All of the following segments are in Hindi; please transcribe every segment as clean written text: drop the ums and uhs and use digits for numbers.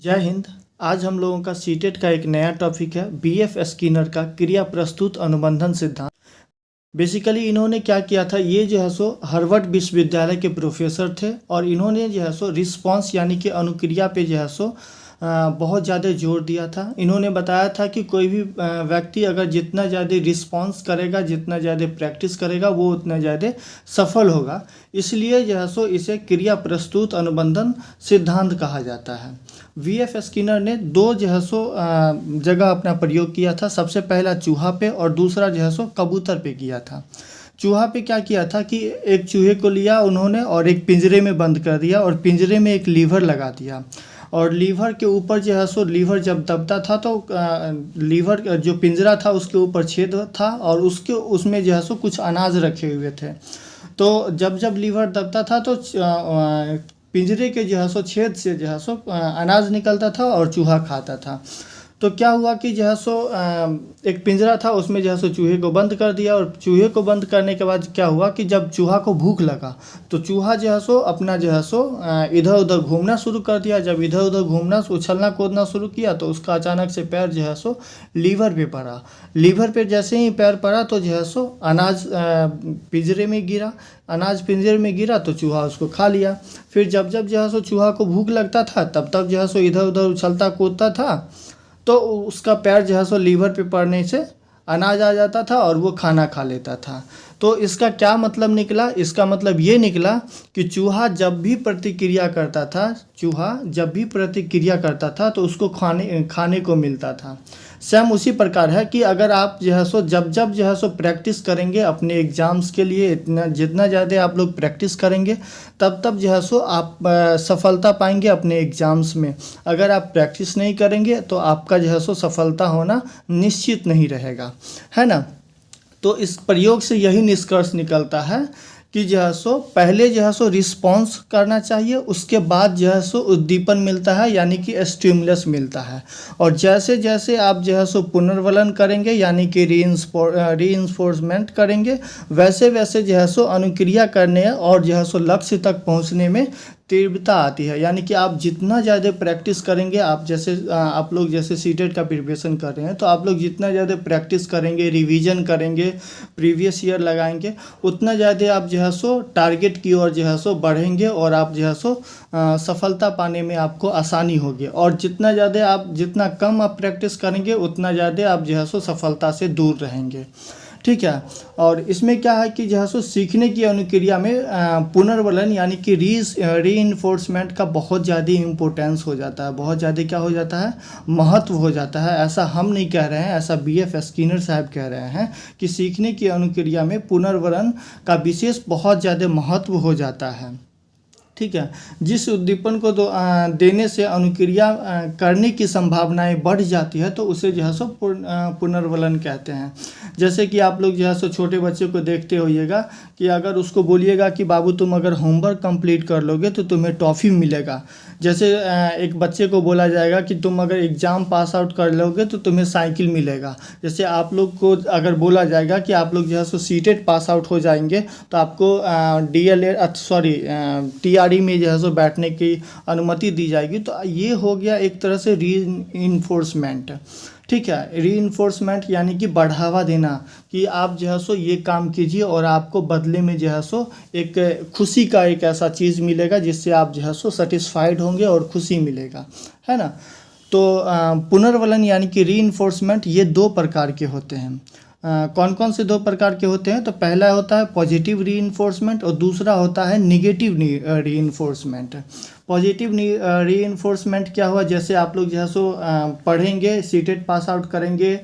जय हिंद। आज हम लोगों का सीटेट का एक नया टॉपिक है बीएफ स्किनर का क्रिया प्रस्तुत अनुबंधन सिद्धांत। बेसिकली इन्होंने क्या किया था, ये जो है सो हार्वर्ड विश्वविद्यालय के प्रोफेसर थे और इन्होंने जो है सो रिस्पांस यानी कि अनुक्रिया पे जो है सो बहुत ज़्यादा जोर दिया था। इन्होंने बताया था कि कोई भी व्यक्ति अगर जितना ज़्यादा रिस्पांस करेगा, जितना ज़्यादा प्रैक्टिस करेगा, वो उतना ज़्यादा सफल होगा। इसलिए जो है सो इसे क्रिया प्रस्तुत अनुबंधन सिद्धांत कहा जाता है। वीएफ स्किनर ने दो जो है सो जगह अपना प्रयोग किया था। सबसे पहला चूहा पे और दूसरा जो है सो कबूतर पे किया था। चूहा पे क्या किया था कि एक चूहे को लिया उन्होंने और एक पिंजरे में बंद कर दिया और पिंजरे में एक लीवर लगा दिया और लीवर के ऊपर जो है सो लीवर जब दबता था तो लीवर जो पिंजरा था उसके ऊपर छेद था और उसमें जो है सो कुछ अनाज रखे हुए थे। तो जब जब लीवर दबता था तो पिंजरे के जो है सो छेद से जो है सो अनाज निकलता था और चूहा खाता था। तो क्या हुआ कि जो है सो एक पिंजरा था, उसमें जो है सो चूहे को बंद कर दिया और चूहे को बंद करने के बाद क्या हुआ कि जब चूहा को भूख लगा तो चूहा जो है सो अपना जो है सो इधर उधर घूमना शुरू कर दिया। जब इधर उधर घूमना उछलना कूदना शुरू किया तो उसका अचानक से पैर जो है सो लीवर पे पड़ा। लीवर पे जैसे ही पैर पड़ा तो जो है सो अनाज पिंजरे में गिरा। अनाज पिंजरे में गिरा तो चूहा उसको खा लिया। फिर जब जब जो है सो चूहा को भूख लगता था तब तब जो है सो इधर उधर उछलता कूदता था तो उसका पैर जो है सो लीवर पे पड़ने से अनाज आ जाता था और वो खाना खा लेता था। तो इसका क्या मतलब निकला? इसका मतलब ये निकला कि चूहा जब भी प्रतिक्रिया करता था तो उसको खाने को मिलता था। सेम उसी प्रकार है कि अगर आप जो है सो जब जब जो है सो प्रैक्टिस करेंगे अपने एग्ज़ाम्स के लिए, जितना ज़्यादा आप लोग प्रैक्टिस करेंगे तब तब जो है सो आप सफलता पाएंगे अपने एग्ज़ाम्स में। अगर आप प्रैक्टिस नहीं करेंगे तो आपका जो है सो सफलता होना निश्चित नहीं रहेगा, है ना। तो इस प्रयोग से यही निष्कर्ष निकलता है कि जो है सो पहले जो है सो रिस्पॉन्स करना चाहिए, उसके बाद जो है सो उद्दीपन मिलता है यानी कि स्टिमुलस मिलता है। और जैसे जैसे आप जो है सो पुनर्वलन करेंगे यानी कि रीइंफोर्समेंट करेंगे, वैसे वैसे जो है सो अनुक्रिया करने और जो है सो लक्ष्य तक पहुंचने में तीव्रता आती है। यानी कि आप जितना ज़्यादा प्रैक्टिस करेंगे, आप लोग जैसे सीटेट का प्रिपरेशन कर रहे हैं तो आप लोग जितना ज़्यादा प्रैक्टिस करेंगे, रिवीजन करेंगे, प्रीवियस ईयर लगाएंगे, उतना ज़्यादा आप जो है सो टारगेट की ओर जो है सो बढ़ेंगे और आप जो है सो सफलता पाने में आपको आसानी होगी। और जितना कम आप प्रैक्टिस करेंगे उतना ज़्यादा आप जो है सो सफलता से दूर रहेंगे, ठीक है। और इसमें क्या है कि जो है सो सीखने की अनुक्रिया में पुनर्वलन यानी कि रीइंफोर्समेंट का बहुत ज़्यादा इम्पोर्टेंस हो जाता है, बहुत ज़्यादा क्या हो जाता है, महत्व हो जाता है। ऐसा हम नहीं कह रहे हैं, ऐसा बीएफ स्किनर साहब कह रहे हैं कि सीखने की अनुक्रिया में पुनर्वलन का विशेष बहुत ज़्यादा महत्व हो जाता है, ठीक है। जिस उद्दीपन को देने से अनुक्रिया करने की संभावनाएं बढ़ जाती है तो उसे जो है सो पुनर्वलन कहते हैं। जैसे कि आप लोग जो है सो छोटे बच्चे को देखते होइएगा कि अगर उसको बोलिएगा कि बाबू तुम अगर होमवर्क कंप्लीट कर लोगे तो तुम्हें टॉफ़ी मिलेगा। जैसे एक बच्चे को बोला जाएगा कि तुम अगर एग्ज़ाम पास आउट कर लोगे तो तुम्हें साइकिल मिलेगा। जैसे आप लोग को अगर बोला जाएगा कि आप लोग जो है सो सीटेट पास आउट हो जाएंगे तो आपको टीआरई में जो है सो बैठने की अनुमति दी जाएगी। तो ये हो गया एक तरह से रीइंफोर्समेंट, ठीक है। रीइंफोर्समेंट यानी कि बढ़ावा देना कि आप जो है सो ये काम कीजिए और आपको बदले में जो है सो एक खुशी का एक ऐसा चीज़ मिलेगा जिससे आप जो है सो सेटिस्फाइड होंगे और खुशी मिलेगा, है ना। तो पुनर्वलन यानी कि रीइंफोर्समेंट ये दो प्रकार के होते हैं। कौन कौन से दो प्रकार के होते हैं? तो पहला होता है पॉजिटिव रीइंफोर्समेंट और दूसरा होता है निगेटिव रीइंफोर्समेंट। पॉजिटिव रीइंफोर्समेंट क्या हुआ, जैसे आप लोग जो है सो पढ़ेंगे, सीटेट पास आउट करेंगे,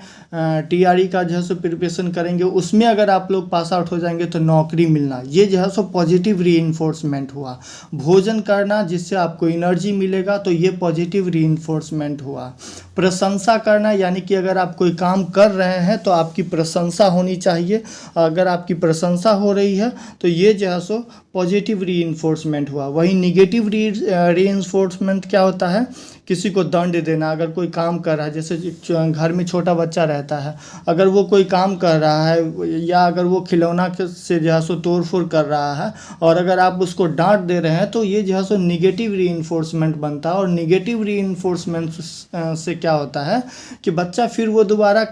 टीआरई का जो है सो प्रिपरेशन करेंगे, उसमें अगर आप लोग पास आउट हो जाएंगे तो नौकरी मिलना, ये जो है सो पॉजिटिव रीइंफोर्समेंट हुआ। भोजन करना जिससे आपको एनर्जी मिलेगा तो ये पॉजिटिव रीइंफोर्समेंट हुआ। प्रशंसा करना यानी कि अगर आप कोई काम कर रहे हैं तो आपकी प्रशंसा होनी चाहिए, अगर आपकी प्रशंसा हो रही है तो ये जो है सो पॉजिटिव रीइंफोर्समेंट हुआ। वही निगेटिव रीइंफोर्समेंट क्या होता है किसी को दंड देना, अगर कोई काम कर रहा है, जैसे घर में छोटा बच्चा रहता है, अगर वो कोई काम कर रहा है या अगर वो खिलौना से जो है सो तोड़ फोड़ कर रहा है और अगर आप उसको डांट दे रहे हैं तो ये जो है सो निगेटिव रीइंफोर्समेंट बनता है। और निगेटिव रीइंफोर्समेंट से क्या होता है कि बच्चा फिर वो दोबारा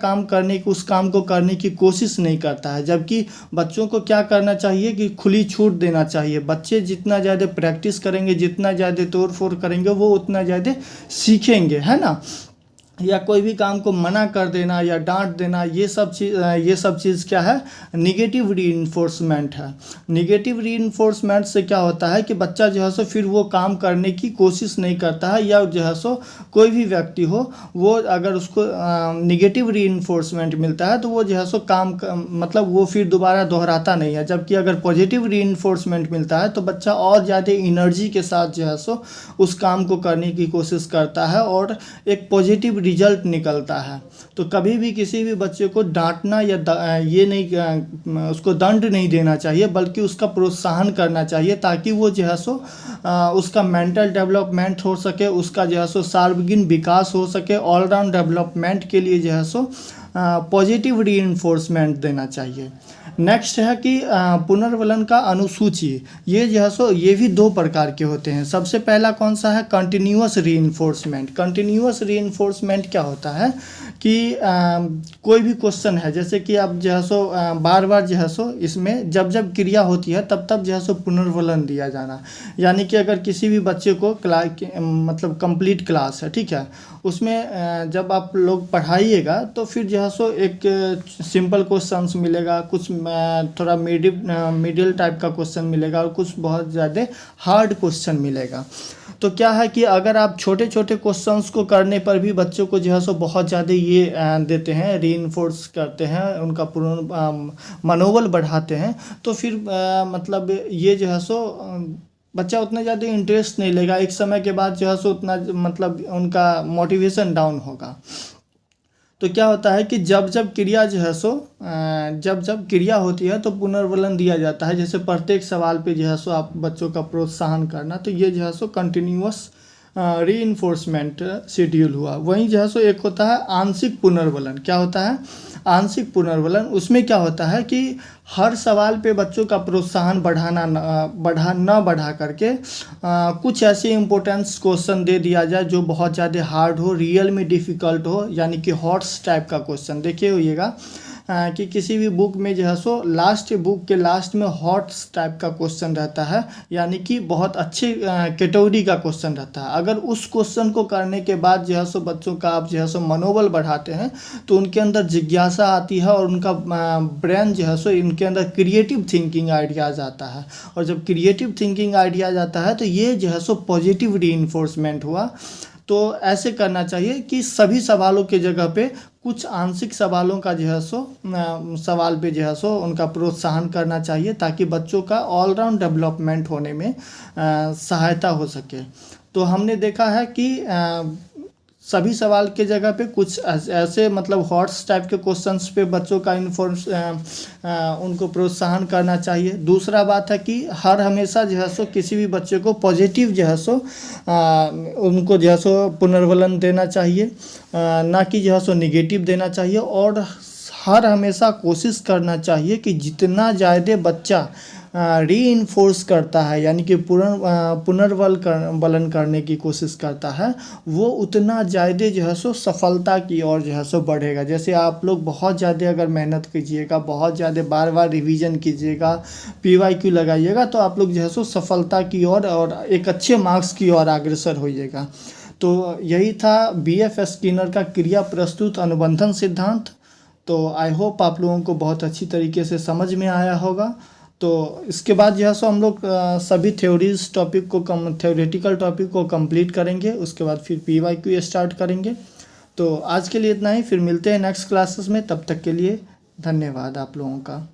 उस काम को करने की कोशिश नहीं करता है। जबकि बच्चों को क्या करना चाहिए कि खुली छूट देना चाहिए। बच्चे जितना ज़्यादा प्रैक्टिस करेंगे, जितना ज़्यादा तोड़ फोड़ करेंगे, वो उतना ज़्यादा सीखेंगे, है ना। या कोई भी काम को मना कर देना या डांट देना, ये सब चीज़ क्या है, निगेटिव रीइंफोर्समेंट है। निगेटिव रीइंफोर्समेंट से क्या होता है कि बच्चा जो है सो फिर वो काम करने की कोशिश नहीं करता है, या जो है सो कोई भी व्यक्ति हो वो अगर उसको निगेटिव रीइंफोर्समेंट मिलता है तो वो जो है सो मतलब वो फिर दोबारा दोहराता नहीं है। जबकि अगर पॉजिटिव रीइंफोर्समेंट मिलता है तो बच्चा और ज़्यादा एनर्जी के साथ जो है सो उस काम को करने की कोशिश करता है और एक पॉजिटिव रिजल्ट निकलता है। तो कभी भी किसी भी बच्चे को डांटना या उसको दंड नहीं देना चाहिए, बल्कि उसका प्रोत्साहन करना चाहिए, ताकि वो जो है सो उसका मेंटल डेवलपमेंट हो सके, उसका जो है सो सार्वजनिक विकास हो सके। ऑलराउंड डेवलपमेंट के लिए जो है सो पॉजिटिव रीइंफोर्समेंट देना चाहिए। नेक्स्ट है कि पुनर्वलन का अनुसूची। ये जो है सो ये भी 2 प्रकार के होते हैं। सबसे पहला कौन सा है, कंटिन्यूअस रीइंफोर्समेंट। कंटिन्यूअस रीइंफोर्समेंट क्या होता है कि कोई भी क्वेश्चन है, जैसे कि अब जो है सो बार बार जो है सो इसमें जब जब क्रिया होती है तब तब जो है सो पुनर्वलन दिया जाना। यानी कि अगर किसी भी बच्चे को मतलब कंप्लीट क्लास है, ठीक है, उसमें जब आप लोग पढ़ाइएगा तो फिर जो है सो एक सिंपल क्वेश्चंस मिलेगा, कुछ थोड़ा मिडिल टाइप का क्वेश्चन मिलेगा और कुछ बहुत ज़्यादा हार्ड क्वेश्चन मिलेगा। तो क्या है कि अगर आप छोटे छोटे क्वेश्चंस को करने पर भी बच्चों को जो है सो बहुत ज़्यादा ये देते हैं, रीइंफोर्स करते हैं, उनका मनोबल बढ़ाते हैं, तो फिर मतलब ये जो है सो बच्चा उतना ज़्यादा इंटरेस्ट नहीं लेगा। एक समय के बाद जो है सो उतना मतलब उनका मोटिवेशन डाउन होगा। तो क्या होता है कि जब जब क्रिया जो है सो जब जब क्रिया होती है तो पुनर्वलन दिया जाता है। जैसे प्रत्येक सवाल पे जो है सो आप बच्चों का प्रोत्साहन करना, तो ये जो है सो कंटिन्यूअस रीइंफोर्समेंट शेड्यूल हुआ। वहीं जो है सो एक होता है आंशिक पुनर्वलन। क्या होता है आंशिक पुनर्वलन? उसमें क्या होता है कि हर सवाल पे बच्चों का प्रोत्साहन बढ़ा करके कुछ ऐसे इम्पोर्टेंस क्वेश्चन दे दिया जाए जो बहुत ज़्यादा हार्ड हो, रियल में डिफ़िकल्ट हो, यानी कि हॉट्स टाइप का क्वेश्चन। देखिए होइएगा कि किसी भी बुक में जो है सो बुक के लास्ट में हॉट्स टाइप का क्वेश्चन रहता है, यानी कि बहुत अच्छे कैटेगरी का क्वेश्चन रहता है। अगर उस क्वेश्चन को करने के बाद जो है सो बच्चों का आप जो है सो मनोबल बढ़ाते हैं तो उनके अंदर जिज्ञासा आती है और उनका ब्रेन जो है सो इनके अंदर क्रिएटिव थिंकिंग आइडियाज़ आता है। और जब क्रिएटिव थिंकिंग आइडियाज़ आता है तो ये जो है सो पॉजिटिव रीइंफोर्समेंट हुआ। तो ऐसे करना चाहिए कि सभी सवालों के जगह पे कुछ आंशिक सवालों का जो है सो सवाल पे जो है सो उनका प्रोत्साहन करना चाहिए, ताकि बच्चों का ऑलराउंड डेवलपमेंट होने में सहायता हो सके। तो हमने देखा है कि सभी सवाल के जगह पे कुछ ऐसे मतलब हॉट्स टाइप के क्वेश्चंस पे बच्चों का उनको प्रोत्साहन करना चाहिए। दूसरा बात है कि हर हमेशा जो है सो किसी भी बच्चे को पॉजिटिव जो है सो उनको जो है सो पुनर्वलन देना चाहिए, ना कि जो है सो निगेटिव देना चाहिए। और हर हमेशा कोशिश करना चाहिए कि जितना ज़्यादा बच्चा रीइंफोर्स करता है, यानी कि पुनर्वलन करने की कोशिश करता है, वो उतना ज़्यादा जो है सो सफलता की ओर जो है सो बढ़ेगा। जैसे आप लोग बहुत ज़्यादा अगर मेहनत कीजिएगा, बहुत ज़्यादा बार बार रिवीजन कीजिएगा, PYQ लगाइएगा, तो आप लोग जो है सो सफलता की ओर और एक अच्छे मार्क्स की ओर अग्रसर होइएगा। तो यही था BF स्किनर का क्रिया प्रस्तुत अनुबंधन सिद्धांत। तो आई होप आप लोगों को बहुत अच्छी तरीके से समझ में आया होगा। तो इसके बाद जो है सो हम लोग सभी थ्योरेटिकल टॉपिक को कंप्लीट करेंगे। उसके बाद फिर PYQ स्टार्ट करेंगे। तो आज के लिए इतना ही, फिर मिलते हैं नेक्स्ट क्लासेस में। तब तक के लिए धन्यवाद आप लोगों का।